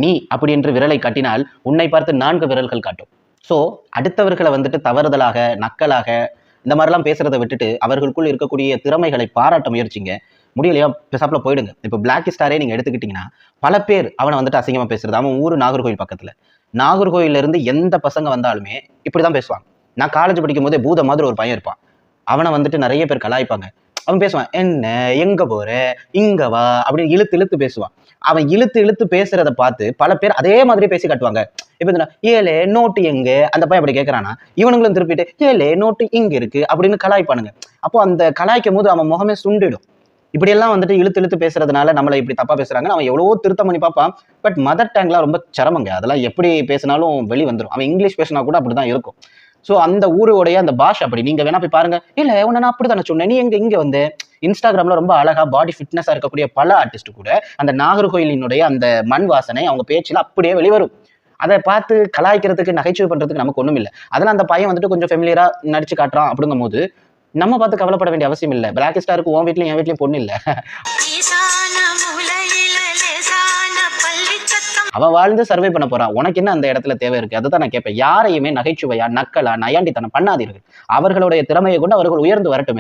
நீ அப்படி என்று விரலை காட்டினால் உன்னை பார்த்து 4 விரல்கள் காட்டும். ஸோ அடுத்தவர்களை வந்துட்டு தவறுதலாக, நக்கலாக இந்த மாதிரிலாம் பேசுறதை விட்டுட்டு அவர்களுக்குள் இருக்கக்கூடிய திறமைகளை பாராட்ட முயற்சிங்க. முடியலையா பெசாப்ல போயிடுங்க. இப்போ பிளாக் ஸ்டாரே நீங்க எடுத்துக்கிட்டீங்கன்னா பல பேர் அவனை வந்துட்டு அசிங்கமா பேசுறது. அவன் ஊரு நாகர்கோவில் பக்கத்துல. நாகர்கோவில்ல இருந்து எந்த பசங்க வந்தாலுமே இப்படிதான் பேசுவாங்க. நான் காலேஜ் படிக்கும் போதே பூத மாதிரி ஒரு பையன் இருப்பான். அவனை வந்துட்டு நிறைய பேர் கலாய்ப்பாங்க. அவன் பேசுவான், என்ன எங்க போற இங்க வா அப்படின்னு இழுத்து இழுத்து பேசுவான். அவன் இழுத்து இழுத்து பேசுறத பார்த்து பல பேர் அதே மாதிரி பேசி காட்டுவாங்க. இப்ப இந்த ஏலே நோட்டு எங்க அந்த பையன் அப்படி கேட்கறானா, இவனுங்களும் திருப்பிட்டு ஏலே நோட்டு இங்க இருக்கு அப்படின்னு கலாய்ப்பானுங்க. அப்போ அந்த கலாய்க்கும் போது அவன் முகமே சுண்டிடும். இப்படியெல்லாம் வந்துட்டு இழுத்து இழுத்து பேசுறதுனால நம்மளை இப்படி தப்பா பேசுறாங்கன்னு அவன் எவ்வளவோ திருத்தம் பண்ணி பார்ப்பான். பட் மதர் டங்லாம் ரொம்ப சிரமங்க. அதெல்லாம் எப்படி பேசினாலும் வெளி வந்துடும். அவன் இங்கிலீஷ் பேசினா கூட அப்படிதான் இருக்கும். ஸோ அந்த ஊருடைய அந்த பாஷை அப்படி. நீங்க வேணா போய் பாருங்க. இல்ல உன்னை நான் அப்படித்தானே சொன்னேன், நீ இங்க வந்து இன்ஸ்டாகிராம்ல ரொம்ப அழகா பாடி ஃபிட்னஸா இருக்கக்கூடிய பல ஆர்டிஸ்ட் கூட அந்த நாகர்கோயிலினுடைய அந்த மண் வாசனை அவங்க பேச்சுல அப்படியே வெளிவரும். அதை பார்த்து கலாய்க்கிறதுக்கு, நகைச்சுவை பண்றதுக்கு நமக்கு ஒண்ணும் இல்லை. அதெல்லாம் அந்த பையன் வந்துட்டு கொஞ்சம் ஃபெமிலியரா நடிச்சு காட்டுறான் அப்படிங்கும் போது நம்ம பார்த்து கவலைப்பட வேண்டிய அவசியம் இல்லை. பிளாக் ஸ்டாருக்கு உன் வீட்லயும் என் வீட்லயும் பொண்ணு இல்லை. அவன் வாழ்ந்து சர்வே பண்ண போறான். உனக்கு என்ன அந்த இடத்துல தேவை இருக்கு? அதை தான் நான் கேட்பேன். யாரையுமே நகைச்சுவையா, நக்கலா, நயாண்டித்தனம் பண்ணாதீர்கள். அவர்களுடைய திறமையை கொண்டு அவர்கள் உயர்ந்து வரட்டுமே.